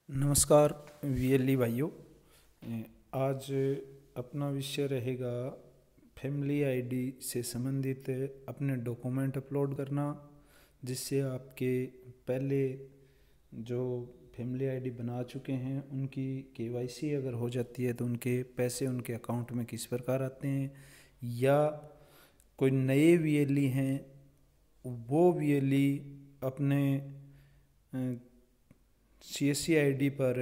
नमस्कार वीएलई भाइयों। आज अपना विषय रहेगा फैमिली आईडी से संबंधित अपने डॉक्यूमेंट अपलोड करना, जिससे आपके पहले जो फैमिली आईडी बना चुके हैं उनकी केवाईसी अगर हो जाती है तो उनके पैसे उनके अकाउंट में किस प्रकार आते हैं, या कोई नए वीएलई हैं वो वीएलई अपने सीएससी आईडी पर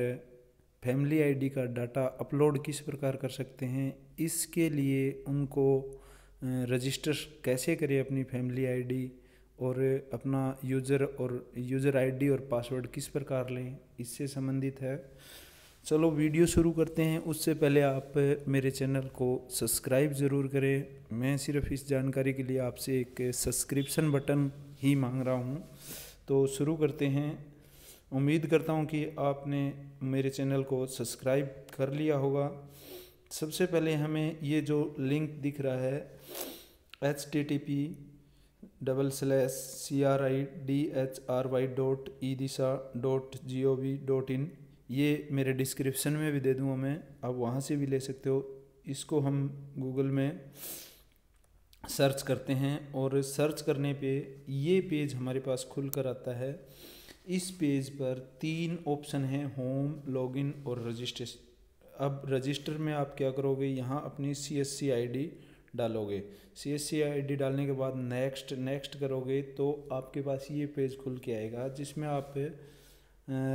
फैमिली आईडी का डाटा अपलोड किस प्रकार कर सकते हैं, इसके लिए उनको रजिस्टर कैसे करें अपनी फैमिली आईडी, और अपना यूज़र आईडी और पासवर्ड किस प्रकार लें, इससे संबंधित है। चलो वीडियो शुरू करते हैं। उससे पहले आप मेरे चैनल को सब्सक्राइब ज़रूर करें। मैं सिर्फ इस जानकारी के लिए आपसे एक सब्सक्रिप्शन बटन ही मांग रहा हूँ। तो शुरू करते हैं। उम्मीद करता हूँ कि आपने मेरे चैनल को सब्सक्राइब कर लिया होगा। सबसे पहले हमें ये जो लिंक दिख रहा है http://cridhry.edisa.gov.in, ये मेरे डिस्क्रिप्शन में भी दे दूँगा मैं, आप वहाँ से भी ले सकते हो। इसको हम गूगल में सर्च करते हैं और सर्च करने पे ये पेज हमारे पास खुल कर आता है। इस पेज पर 3 ऑप्शन हैं, होम, लॉगिन और रजिस्ट्रेशन। अब रजिस्टर में आप क्या करोगे, यहाँ अपनी सीएससी आईडी डालोगे। सीएससी आईडी डालने के बाद नेक्स्ट करोगे तो आपके पास ये पेज खुल के आएगा, जिसमें आप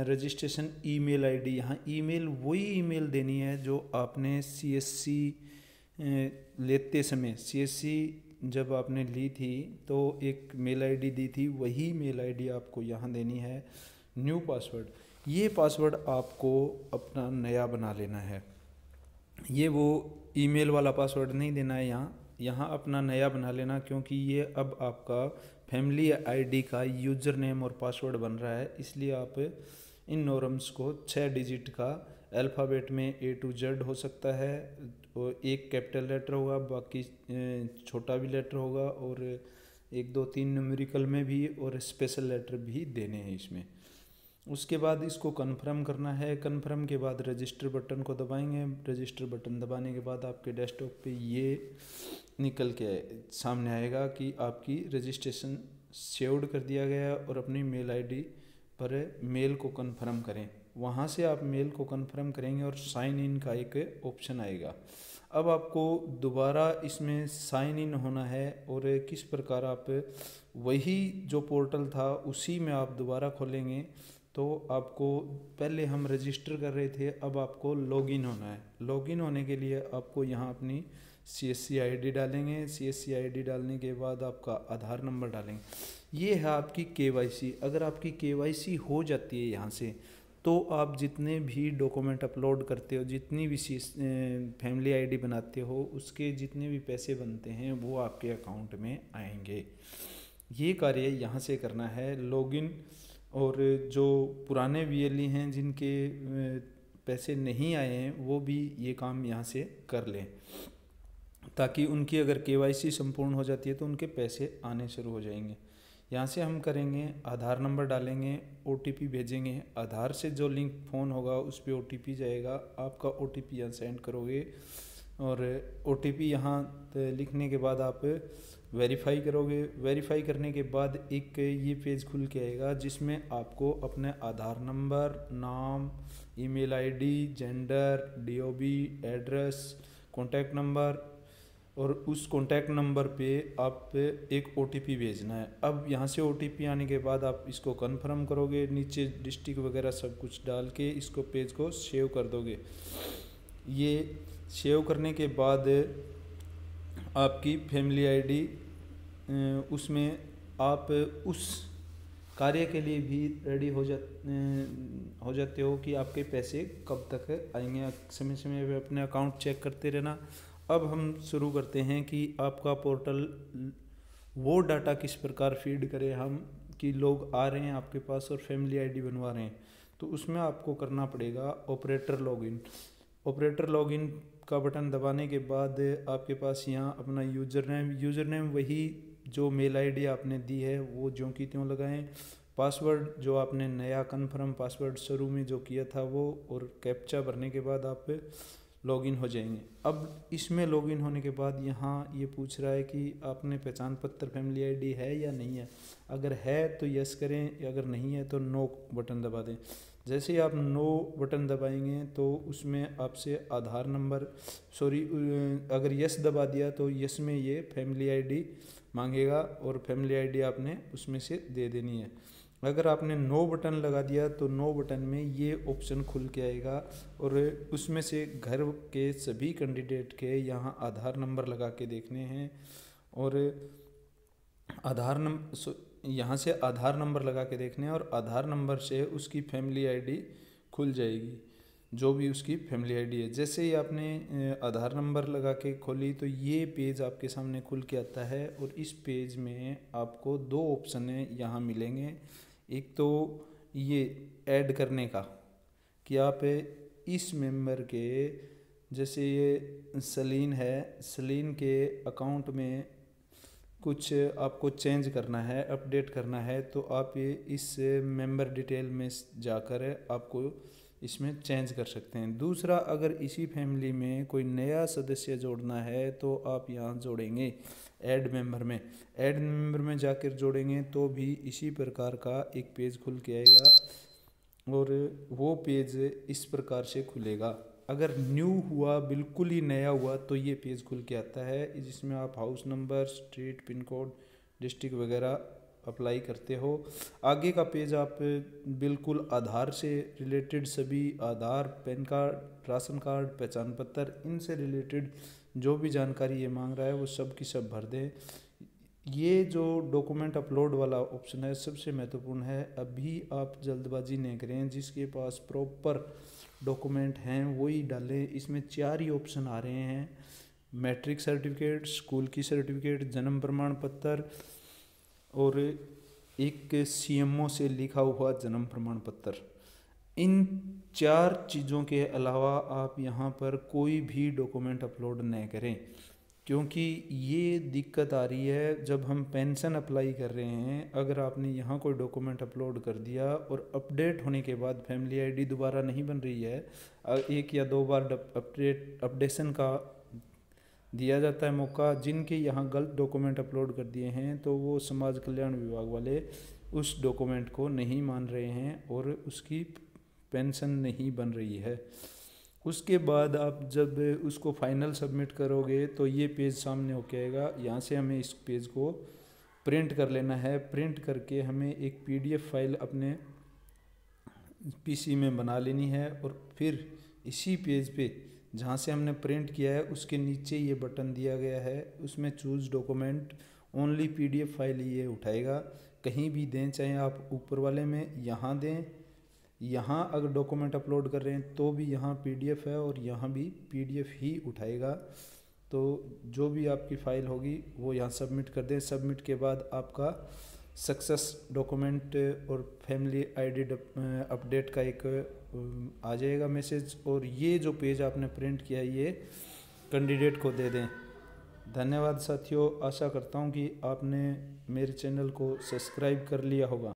रजिस्ट्रेशन ईमेल आईडी, यहाँ ईमेल वही ईमेल देनी है जो आपने सीएससी लेते समय, सीएससी जब आपने ली थी तो एक मेल आईडी दी थी, वही मेल आईडी आपको यहाँ देनी है। न्यू पासवर्ड, ये पासवर्ड आपको अपना नया बना लेना है। ये वो ईमेल वाला पासवर्ड नहीं देना है, यहाँ अपना नया बना लेना, क्योंकि ये अब आपका फैमिली आईडी का यूज़र नेम और पासवर्ड बन रहा है। इसलिए आप इन नॉर्म्स को 6 डिजिट का अल्फ़ाबेट में A to Z हो सकता है, और एक कैपिटल लेटर होगा, बाकी छोटा भी लेटर होगा, और 1 2 3 न्यूमेरिकल में भी, और स्पेशल लेटर भी देने हैं इसमें। उसके बाद इसको कन्फर्म करना है। कन्फर्म के बाद रजिस्टर बटन को दबाएंगे। रजिस्टर बटन दबाने के बाद आपके डेस्कटॉप पे ये निकल के सामने आएगा कि आपकी रजिस्ट्रेशन सेव्ड कर दिया गया है, और अपनी मेल आईडी पर मेल को कन्फर्म करें। वहाँ से आप मेल को कन्फर्म करेंगे और साइन इन का एक ऑप्शन आएगा। अब आपको दोबारा इसमें साइन इन होना है, और किस प्रकार आप वही जो पोर्टल था उसी में आप दोबारा खोलेंगे। तो आपको पहले हम रजिस्टर कर रहे थे, अब आपको लॉगिन होना है। लॉगिन होने के लिए आपको यहाँ अपनी सीएससी आईडी डालेंगे। सीएससी आईडी डालने के बाद आपका आधार नंबर डालेंगे। ये है आपकी केवाईसी। अगर आपकी केवाईसी हो जाती है यहाँ से, तो आप जितने भी डॉक्यूमेंट अपलोड करते हो, जितनी भी फैमिली आईडी बनाते हो, उसके जितने भी पैसे बनते हैं वो आपके अकाउंट में आएंगे। ये कार्य यहाँ से करना है, लॉगिन। और जो पुराने वीएलई हैं जिनके पैसे नहीं आए हैं, वो भी ये काम यहाँ से कर लें, ताकि उनकी अगर केवाईसी संपूर्ण हो जाती है तो उनके पैसे आने शुरू हो जाएंगे। यहाँ से हम करेंगे, आधार नंबर डालेंगे, ओटीपी भेजेंगे। आधार से जो लिंक फ़ोन होगा उस पर ओटीपी जाएगा, आपका ओटीपी यहाँ सेंड करोगे, और ओटीपी यहाँ लिखने के बाद आप वेरीफाई करोगे। वेरीफाई करने के बाद एक ये पेज खुल के आएगा, जिसमें आपको अपने आधार नंबर, नाम, email ID, gender, DOB, address, contact number, और उस कॉन्टैक्ट नंबर पे आप एक ओटीपी भेजना है। अब यहाँ से ओटीपी आने के बाद आप इसको कन्फर्म करोगे, नीचे डिस्ट्रिक्ट वगैरह सब कुछ डाल के इसको पेज को सेव कर दोगे। ये सेव करने के बाद आपकी फैमिली आईडी, उसमें आप उस कार्य के लिए भी रेडी हो जाते हो कि आपके पैसे कब तक आएंगे। समय समय पे अपने अकाउंट चेक करते रहना। अब हम शुरू करते हैं कि आपका पोर्टल वो डाटा किस प्रकार फीड करे हम, कि लोग आ रहे हैं आपके पास और फैमिली आईडी बनवा रहे हैं। तो उसमें आपको करना पड़ेगा ऑपरेटर लॉगिन। ऑपरेटर लॉगिन का बटन दबाने के बाद आपके पास यहाँ अपना यूज़र नेम वही जो मेल आईडी आपने दी है वो ज्यों की त्यों लगाएं। पासवर्ड जो आपने नया कन्फर्म पासवर्ड शुरू में जो किया था वो, और कैप्चा भरने के बाद आप लॉगिन हो जाएंगे। अब इसमें लॉगिन होने के बाद यहाँ ये पूछ रहा है कि आपने पहचान पत्र फैमिली आईडी है या नहीं है। अगर है तो यस करें, अगर नहीं है तो नो बटन दबा दें। जैसे ही आप नो बटन दबाएंगे तो उसमें आपसे आधार नंबर, अगर यस दबा दिया तो यस में ये फैमिली आईडी मांगेगा और फैमिली आईडी आपने उसमें से दे देनी है। अगर आपने नो बटन लगा दिया तो नो बटन में ये ऑप्शन खुल के आएगा और उसमें से घर के सभी कैंडिडेट के यहाँ आधार नंबर लगा के देखने हैं, और आधार नंबर यहाँ से आधार नंबर लगा के देखने हैं, और आधार नंबर से उसकी फैमिली आईडी खुल जाएगी, जो भी उसकी फैमिली आईडी है। जैसे ही आपने आधार नंबर लगा के खोली तो ये पेज आपके सामने खुल के आता है, और इस पेज में आपको दो ऑप्शन यहाँ मिलेंगे। एक तो ये ऐड करने का, कि आप इस मेंबर के, जैसे ये सलीन है, सलीन के अकाउंट में कुछ आपको चेंज करना है, अपडेट करना है, तो आप ये इस मेंबर डिटेल में जाकर आपको इसमें चेंज कर सकते हैं। दूसरा, अगर इसी फैमिली में कोई नया सदस्य जोड़ना है तो आप यहाँ जोड़ेंगे ऐड मेंबर में। ऐड मेंबर में जाकर जोड़ेंगे तो भी इसी प्रकार का एक पेज खुल के आएगा, और वो पेज इस प्रकार से खुलेगा। अगर न्यू हुआ, बिल्कुल ही नया हुआ, तो ये पेज खुल के आता है, जिसमें आप house number, street, pin code, district वगैरह अप्लाई करते हो। आगे का पेज आप बिल्कुल आधार से रिलेटेड सभी, आधार, पैन कार्ड, राशन कार्ड, पहचान पत्र, इनसे रिलेटेड जो भी जानकारी ये मांग रहा है वो सब की सब भर दें। ये जो डॉक्यूमेंट अपलोड वाला ऑप्शन है सबसे महत्वपूर्ण है। अभी आप जल्दबाजी नहीं करें, जिसके पास प्रॉपर डॉक्यूमेंट हैं वही डालें। इसमें 4 ही ऑप्शन आ रहे हैं: मैट्रिक सर्टिफिकेट, स्कूल की सर्टिफिकेट, जन्म प्रमाण पत्र, और एक सीएमओ से लिखा हुआ जन्म प्रमाण पत्र। इन 4 चीज़ों के अलावा आप यहाँ पर कोई भी डॉक्यूमेंट अपलोड न करें, क्योंकि ये दिक्कत आ रही है जब हम पेंशन अप्लाई कर रहे हैं। अगर आपने यहाँ कोई डॉक्यूमेंट अपलोड कर दिया और अपडेट होने के बाद फैमिली आईडी दोबारा नहीं बन रही है, 1 या 2 बार अपडेशन का दिया जाता है मौका, जिनके यहाँ गलत डॉक्यूमेंट अपलोड कर दिए हैं तो वो समाज कल्याण विभाग वाले उस डॉक्यूमेंट को नहीं मान रहे हैं और उसकी पेंशन नहीं बन रही है। उसके बाद आप जब उसको फाइनल सबमिट करोगे तो ये पेज सामने होके आएगा। यहाँ से हमें इस पेज को प्रिंट कर लेना है। प्रिंट करके हमें एक पीडीएफ फाइल अपने पीसी में बना लेनी है, और फिर इसी पेज पे जहाँ से हमने प्रिंट किया है उसके नीचे ये बटन दिया गया है, उसमें choose document only PDF file ये उठाएगा। कहीं भी दें, चाहे आप ऊपर वाले में यहाँ दें, यहाँ अगर डॉक्यूमेंट अपलोड कर रहे हैं तो भी यहाँ पीडीएफ है और यहाँ भी पीडीएफ ही उठाएगा। तो जो भी आपकी फ़ाइल होगी वो यहाँ सबमिट कर दें। सबमिट के बाद आपका सक्सेस डॉक्यूमेंट और फैमिली आईडी अपडेट का एक आ जाएगा मैसेज, और ये जो पेज आपने प्रिंट किया ये कैंडिडेट को दे दें। धन्यवाद साथियों, आशा करता हूँ कि आपने मेरे चैनल को सब्सक्राइब कर लिया होगा।